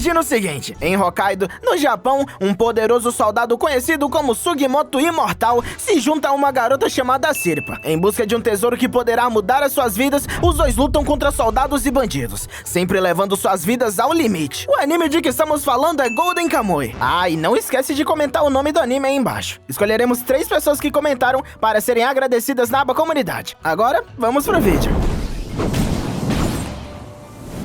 Imagina o seguinte, em Hokkaido, no Japão, um poderoso soldado conhecido como Sugimoto Imortal se junta a uma garota chamada Sirpa. Em busca de um tesouro que poderá mudar as suas vidas, os dois lutam contra soldados e bandidos, sempre levando suas vidas ao limite. O anime de que estamos falando é Golden Kamuy. Ah, e não esquece de comentar o nome do anime aí embaixo. Escolheremos 3 pessoas que comentaram para serem agradecidas na aba comunidade. Agora, vamos pro vídeo.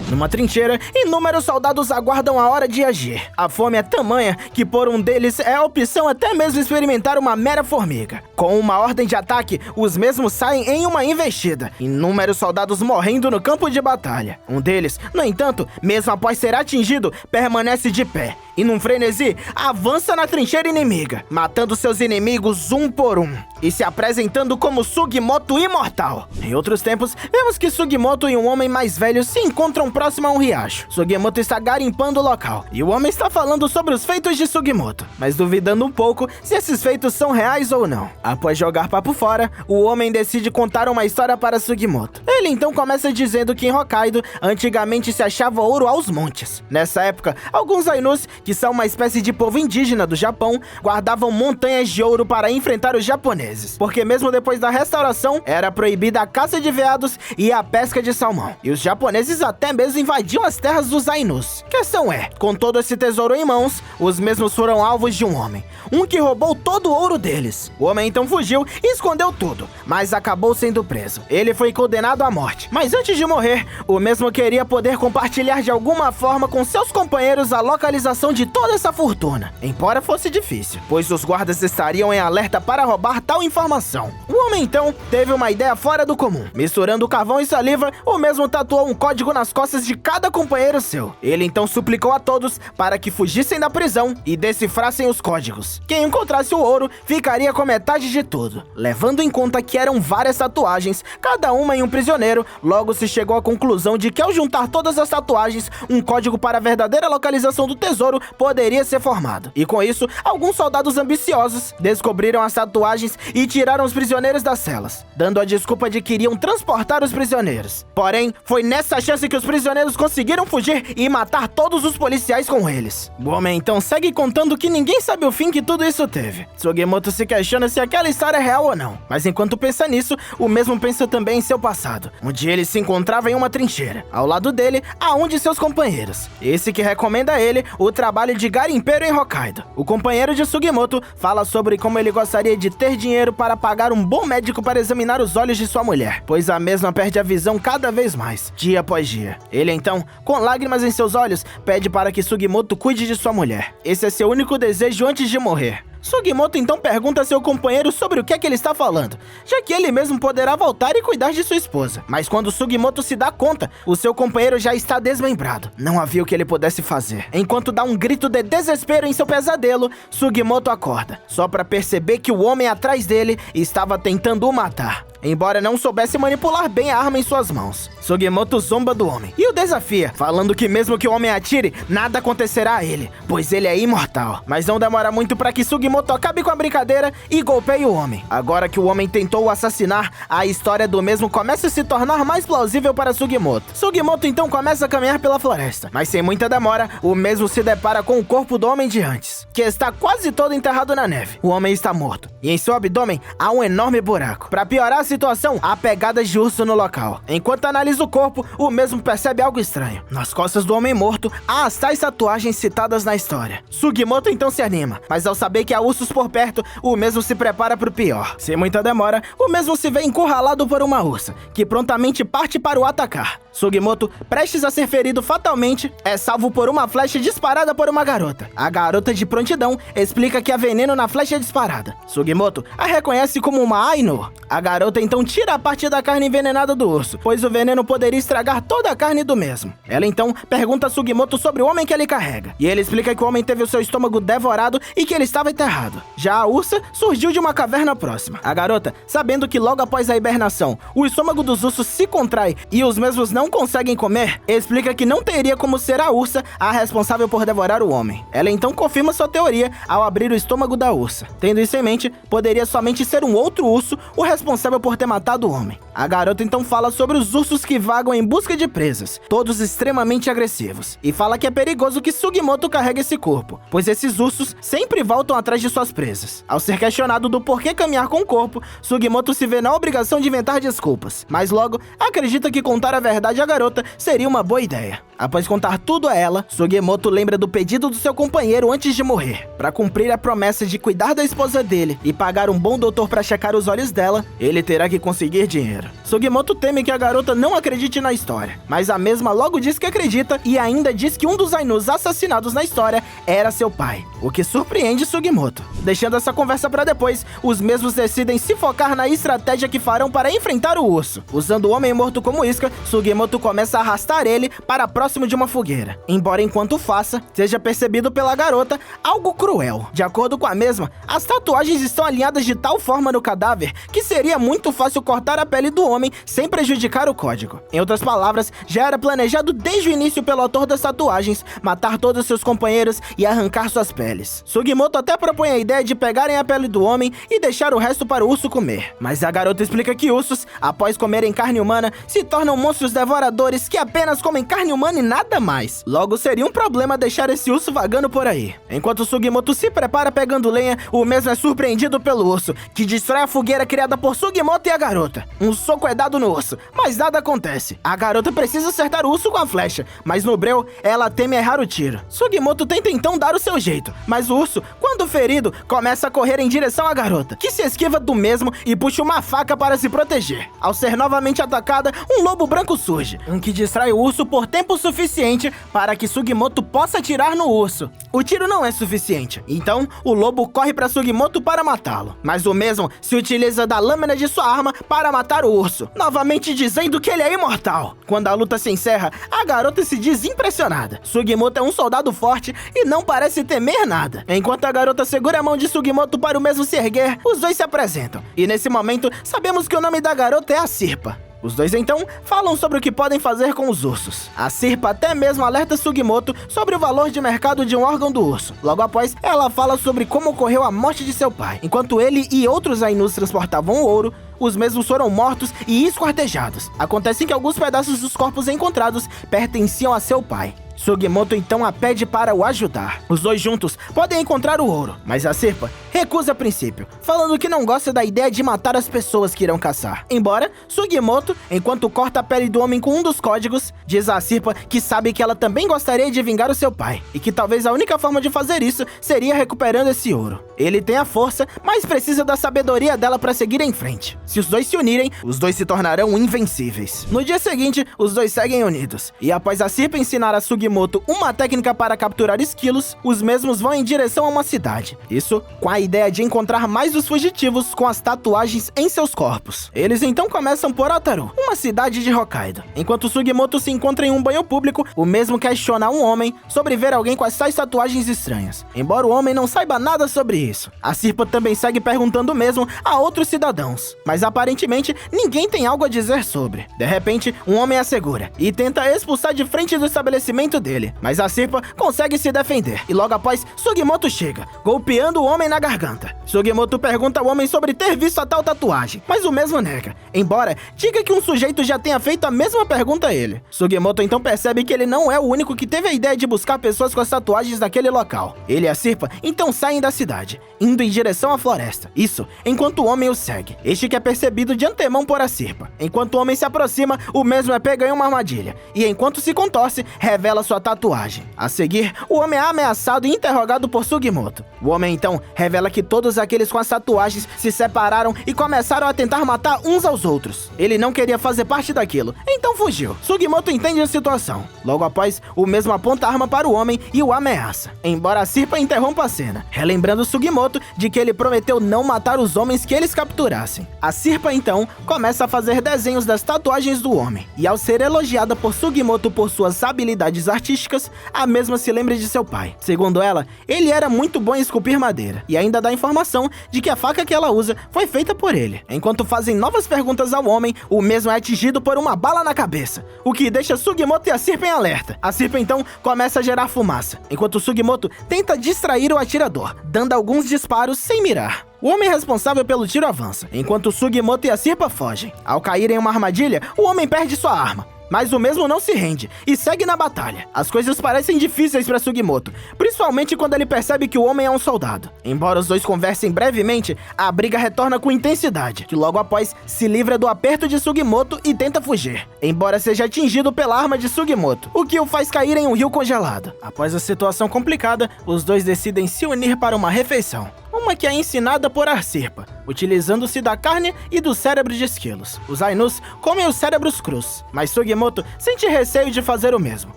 Numa trincheira, inúmeros soldados aguardam a hora de agir. A fome é tamanha que por um deles é a opção até mesmo experimentar uma mera formiga. Com uma ordem de ataque, os mesmos saem em uma investida. Inúmeros soldados morrendo no campo de batalha. Um deles, no entanto, mesmo após ser atingido, permanece de pé. E num frenesi, avança na trincheira inimiga, matando seus inimigos um por um. E se apresentando como Sugimoto Imortal. Em outros tempos, vemos que Sugimoto e um homem mais velho se encontram próximo a um riacho. Sugimoto está garimpando o local, e o homem está falando sobre os feitos de Sugimoto, mas duvidando um pouco se esses feitos são reais ou não. Após jogar papo fora, o homem decide contar uma história para Sugimoto. Ele então começa dizendo que em Hokkaido, antigamente se achava ouro aos montes. Nessa época, alguns Ainus, que são uma espécie de povo indígena do Japão, guardavam montanhas de ouro para enfrentar os japoneses, porque mesmo depois da restauração, era proibida a caça de veados e a pesca de salmão, e os japoneses até mesmo invadiam as terras dos Ainus. Questão é, com todo esse tesouro em mãos, os mesmos foram alvos de um homem, que roubou todo o ouro deles. O homem então fugiu e escondeu tudo, mas acabou sendo preso. Ele foi condenado à morte, mas antes de morrer, o mesmo queria poder compartilhar de alguma forma com seus companheiros a localização de toda essa fortuna, embora fosse difícil, pois os guardas estariam em alerta para roubar tal informação. O homem então teve uma ideia fora do comum. Misturando carvão e saliva, o mesmo tatuou um código nas costas de cada companheiro seu. Ele então suplicou a todos para que fugissem da prisão e decifrassem os códigos. Quem encontrasse o ouro ficaria com metade de tudo. Levando em conta que eram várias tatuagens, cada uma em um prisioneiro, logo se chegou à conclusão de que ao juntar todas as tatuagens, um código para a verdadeira localização do tesouro poderia ser formado. E com isso, alguns soldados ambiciosos descobriram as tatuagens e tiraram os prisioneiros das celas, dando a desculpa de que iriam transportar os prisioneiros. Porém, foi nessa chance que os prisioneiros conseguiram fugir e matar todos os policiais com eles. O homem então segue contando que ninguém sabe o fim que tudo isso teve. Sugimoto se questiona se aquela história é real ou não, mas enquanto pensa nisso, o mesmo pensa também em seu passado, onde ele se encontrava em uma trincheira. Ao lado dele, há um de seus companheiros, esse que recomenda a ele o trabalho de garimpeiro em Hokkaido. O companheiro de Sugimoto fala sobre como ele gostaria de ter dinheiro para pagar um bom médico para examinar os olhos de sua mulher, pois a mesma perde a visão cada vez mais, dia após dia. Ele então, com lágrimas em seus olhos, pede para que Sugimoto cuide de sua mulher. Esse é seu único desejo antes de morrer. Sugimoto então pergunta a seu companheiro sobre o que é que ele está falando, já que ele mesmo poderá voltar e cuidar de sua esposa. Mas quando Sugimoto se dá conta, o seu companheiro já está desmembrado. Não havia o que ele pudesse fazer. Enquanto dá um grito de desespero em seu pesadelo, Sugimoto acorda, só para perceber que o homem atrás dele estava tentando o matar, embora não soubesse manipular bem a arma em suas mãos. Sugimoto zomba do homem e o desafia, falando que mesmo que o homem atire, nada acontecerá a ele, pois ele é imortal. Mas não demora muito para que Sugimoto acabe com a brincadeira e golpeie o homem. Agora que o homem tentou o assassinar, a história do mesmo começa a se tornar mais plausível para Sugimoto. Sugimoto então começa a caminhar pela floresta, mas sem muita demora, o mesmo se depara com o corpo do homem de antes, que está quase todo enterrado na neve. O homem está morto, e em seu abdômen há um enorme buraco. Para piorar a situação, há pegadas de urso no local. Enquanto analisa o corpo, o mesmo percebe algo estranho. Nas costas do homem morto, há as tais tatuagens citadas na história. Sugimoto então se anima, mas ao saber que há ursos por perto, o mesmo se prepara para o pior. Sem muita demora, o mesmo se vê encurralado por uma ursa, que prontamente parte para o atacar. Sugimoto, prestes a ser ferido fatalmente, é salvo por uma flecha disparada por uma garota. A garota de prontidão explica que há veneno na flecha disparada. Sugimoto a reconhece como uma Ainu. A garota então tira a parte da carne envenenada do urso, pois o veneno poderia estragar toda a carne do mesmo. Ela então pergunta a Sugimoto sobre o homem que ele carrega, e ele explica que o homem teve o seu estômago devorado e que ele estava enterrado. Já a ursa surgiu de uma caverna próxima. A garota, sabendo que logo após a hibernação, o estômago dos ursos se contrai e os mesmos não conseguem comer, explica que não teria como ser a ursa a responsável por devorar o homem. Ela então confirma sua teoria teoria ao abrir o estômago da ursa. Tendo isso em mente, poderia somente ser um outro urso o responsável por ter matado o homem. A garota então fala sobre os ursos que vagam em busca de presas, todos extremamente agressivos, e fala que é perigoso que Sugimoto carregue esse corpo, pois esses ursos sempre voltam atrás de suas presas. Ao ser questionado do porquê caminhar com o corpo, Sugimoto se vê na obrigação de inventar desculpas, mas logo acredita que contar a verdade à garota seria uma boa ideia. Após contar tudo a ela, Sugimoto lembra do pedido do seu companheiro antes de morrer. Para cumprir a promessa de cuidar da esposa dele e pagar um bom doutor para checar os olhos dela, ele terá que conseguir dinheiro. Sugimoto teme que a garota não acredite na história, mas a mesma logo diz que acredita e ainda diz que um dos Ainus assassinados na história era seu pai, o que surpreende Sugimoto. Deixando essa conversa para depois, os mesmos decidem se focar na estratégia que farão para enfrentar o urso. Usando o homem morto como isca, Sugimoto começa a arrastar ele para próximo de uma fogueira, embora enquanto faça, seja percebido pela garota algo cruel. De acordo com a mesma, as tatuagens estão alinhadas de tal forma no cadáver que seria muito fácil cortar a pele do homem sem prejudicar o código. Em outras palavras, já era planejado desde o início pelo autor das tatuagens matar todos seus companheiros e arrancar suas peles. Sugimoto até propõe a ideia de pegarem a pele do homem e deixar o resto para o urso comer, mas a garota explica que ursos, após comerem carne humana, se tornam monstros devoradores que apenas comem carne humana e nada mais. Logo seria um problema deixar esse urso vagando por aí. Enquanto Sugimoto se prepara pegando lenha, o mesmo é surpreendido pelo urso, que destrói a fogueira criada por Sugimoto e a garota. Um soco é dado no urso, mas nada acontece. A garota precisa acertar o urso com a flecha, mas no breu, ela teme errar o tiro. Sugimoto tenta então dar o seu jeito, mas o urso, quando ferido, começa a correr em direção à garota, que se esquiva do mesmo e puxa uma faca para se proteger. Ao ser novamente atacada, um lobo branco surge, que distrai o urso por tempo suficiente para que Sugimoto possa atirar no urso. O tiro não é suficiente, então o lobo corre para Sugimoto para matá-lo, mas o mesmo se utiliza da lâmina de sua arma para matar o urso, novamente dizendo que ele é imortal. Quando a luta se encerra, a garota se diz impressionada. Sugimoto é um soldado forte e não parece temer nada. Enquanto a garota segura a mão de Sugimoto para o mesmo se erguer, os dois se apresentam, e nesse momento sabemos que o nome da garota é a Sirpa. Os dois então falam sobre o que podem fazer com os ursos. A Sirpa até mesmo alerta Sugimoto sobre o valor de mercado de um órgão do urso. Logo após, ela fala sobre como ocorreu a morte de seu pai. Enquanto ele e outros Ainus transportavam o ouro, os mesmos foram mortos e esquartejados. Acontece que alguns pedaços dos corpos encontrados pertenciam a seu pai. Sugimoto então a pede para o ajudar. Os dois juntos podem encontrar o ouro, mas a Sirpa recusa a princípio, falando que não gosta da ideia de matar as pessoas que irão caçar. Embora Sugimoto, enquanto corta a pele do homem com um dos códigos, diz a Sirpa que sabe que ela também gostaria de vingar o seu pai, e que talvez a única forma de fazer isso seria recuperando esse ouro. Ele tem a força, mas precisa da sabedoria dela para seguir em frente. Se os dois se unirem, os dois se tornarão invencíveis. No dia seguinte, os dois seguem unidos, e após a Sirpa ensinar a Sugimoto uma técnica para capturar esquilos, os mesmos vão em direção a uma cidade. Isso com a ideia de encontrar mais os fugitivos com as tatuagens em seus corpos. Eles então começam por Ataru, uma cidade de Hokkaido. Enquanto Sugimoto se encontra em um banho público, o mesmo questiona um homem sobre ver alguém com essas tatuagens estranhas, embora o homem não saiba nada sobre isso. A Sirpa também segue perguntando o mesmo a outros cidadãos, mas aparentemente ninguém tem algo a dizer sobre. De repente, um homem a segura e tenta expulsar de frente do estabelecimento dele, mas a Sirpa consegue se defender, e logo após, Sugimoto chega, golpeando o homem na garganta. Sugimoto pergunta ao homem sobre ter visto a tal tatuagem, mas o mesmo nega, embora diga que um sujeito já tenha feito a mesma pergunta a ele. Sugimoto então percebe que ele não é o único que teve a ideia de buscar pessoas com as tatuagens naquele local. Ele e a Sirpa então saem da cidade, indo em direção à floresta. Isso, enquanto o homem o segue. Este que é percebido de antemão por a Sirpa. Enquanto o homem se aproxima, o mesmo é pego em uma armadilha, e enquanto se contorce, revela sua tatuagem. A seguir, o homem é ameaçado e interrogado por Sugimoto. O homem então revela que todos aqueles com as tatuagens se separaram e começaram a tentar matar uns aos outros. Ele não queria fazer parte daquilo, então fugiu. Sugimoto entende a situação. Logo após, o mesmo aponta a arma para o homem e o ameaça, embora a Sirpa interrompa a cena, relembrando Sugimoto de que ele prometeu não matar os homens que eles capturassem. A Sirpa então começa a fazer desenhos das tatuagens do homem, e ao ser elogiada por Sugimoto por suas habilidades artísticas, a mesma se lembra de seu pai. Segundo ela, ele era muito bom em esculpir madeira, e ainda dá informação confirmação de que a faca que ela usa foi feita por ele. Enquanto fazem novas perguntas ao homem, o mesmo é atingido por uma bala na cabeça, o que deixa Sugimoto e a Sirpa em alerta. A Sirpa então começa a gerar fumaça, enquanto Sugimoto tenta distrair o atirador, dando alguns disparos sem mirar. O homem responsável pelo tiro avança, enquanto Sugimoto e a Sirpa fogem. Ao cair em uma armadilha, o homem perde sua arma. Mas o mesmo não se rende e segue na batalha. As coisas parecem difíceis para Sugimoto, principalmente quando ele percebe que o homem é um soldado. Embora os dois conversem brevemente, a briga retorna com intensidade, que logo após se livra do aperto de Sugimoto e tenta fugir, embora seja atingido pela arma de Sugimoto, o que o faz cair em um rio congelado. Após a situação complicada, os dois decidem se unir para uma refeição. Uma que é ensinada por Sirpa, utilizando-se da carne e do cérebro de esquilos. Os Ainus comem os cérebros crus, mas Sugimoto sente receio de fazer o mesmo,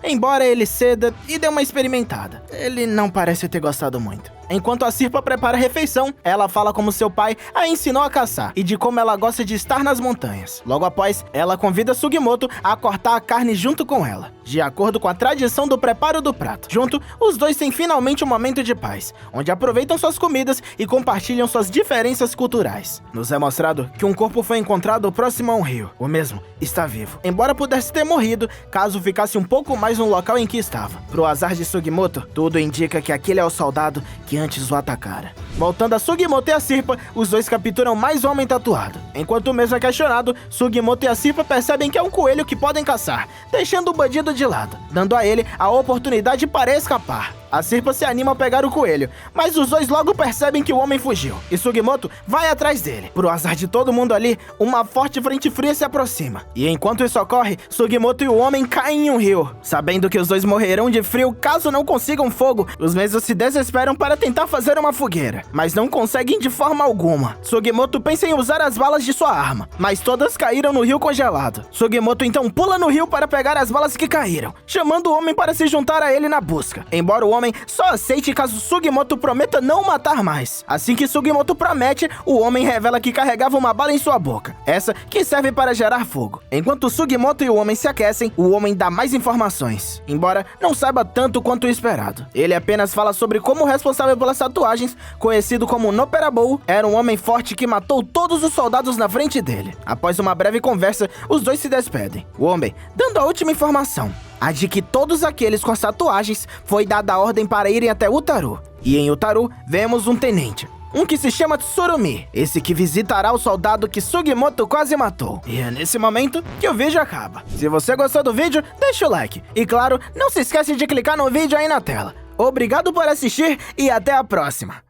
embora ele ceda e dê uma experimentada. Ele não parece ter gostado muito. Enquanto a Sirpa prepara a refeição, ela fala como seu pai a ensinou a caçar e de como ela gosta de estar nas montanhas. Logo após, ela convida Sugimoto a cortar a carne junto com ela, de acordo com a tradição do preparo do prato. Junto, os dois têm finalmente um momento de paz, onde aproveitam suas comidas e compartilham suas diferenças culturais. Nos é mostrado que um corpo foi encontrado próximo a um rio. O mesmo está vivo, embora pudesse ter morrido caso ficasse um pouco mais no local em que estava. Pro azar de Sugimoto, tudo indica que aquele é o soldado que antes o atacara. Voltando a Sugimoto e a Sirpa, os dois capturam mais um homem tatuado. Enquanto o mesmo é questionado, Sugimoto e a Sirpa percebem que é um coelho que podem caçar, deixando o bandido de lado, dando a ele a oportunidade para escapar. A Sirpa se anima a pegar o coelho, mas os dois logo percebem que o homem fugiu, e Sugimoto vai atrás dele. Pro azar de todo mundo ali, uma forte frente fria se aproxima. E enquanto isso ocorre, Sugimoto e o homem caem em um rio. Sabendo que os dois morrerão de frio caso não consigam fogo, os mesmos se desesperam para tentar fazer uma fogueira, mas não conseguem de forma alguma. Sugimoto pensa em usar as balas de sua arma, mas todas caíram no rio congelado. Sugimoto então pula no rio para pegar as balas que caíram, chamando o homem para se juntar a ele na busca. Embora o homem só aceite caso Sugimoto prometa não matar mais. Assim que Sugimoto promete, o homem revela que carregava uma bala em sua boca, essa que serve para gerar fogo. Enquanto Sugimoto e o homem se aquecem, o homem dá mais informações, embora não saiba tanto quanto o esperado. Ele apenas fala sobre como o responsável pelas tatuagens, conhecido como Nopperabou, era um homem forte que matou todos os soldados na frente dele. Após uma breve conversa, os dois se despedem. O homem dando a última informação, a de que todos aqueles com as tatuagens foi dada a ordem para irem até Utaru. E em Utaru, vemos um tenente, um que se chama Tsurumi, esse que visitará o soldado que Sugimoto quase matou. E é nesse momento que o vídeo acaba. Se você gostou do vídeo, deixa o like. E claro, não se esquece de clicar no vídeo aí na tela. Obrigado por assistir e até a próxima.